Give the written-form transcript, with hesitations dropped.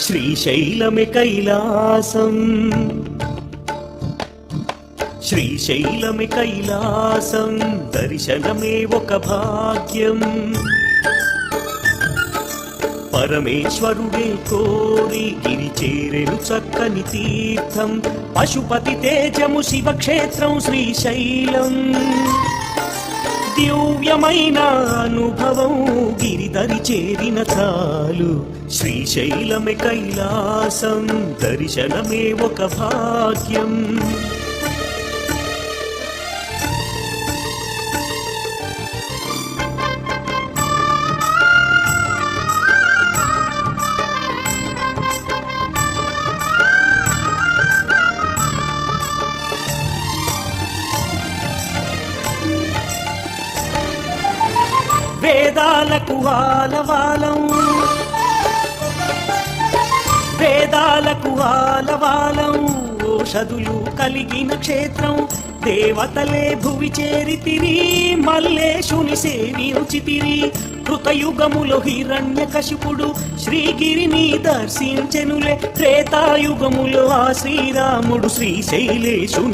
శ్రీశైలమే కైలాసం, శ్రీశైలమే కైలాసం, దర్శనమే ఒక భాగ్యం. పరమేశ్వరుడే కోరి గిరి చేరెను చక్కని తీర్థం, పశుపతి తేజము శివక్షేత్రం శ్రీశైలం. దివ్యమైన అనుభవం గిరిదరి చేరిన చాలు, శ్రీశైలమే కైలాసం, దర్శనమే ఒక భాగ్యం. వేదాలకు ఆలవాలం, వేదాలకు ఆలవాలం, ఓషధులు కలిగిన క్షేత్రం. దేవతలే భువి చేరితిరి, మల్లేశుని సేవించితిరి. కృతయుగములో హిరణ్యకశిపుడు శ్రీగిరిని దర్శించెనులే, త్రేతాయుగములో ఆ శ్రీరాముడు శ్రీశైలేశుని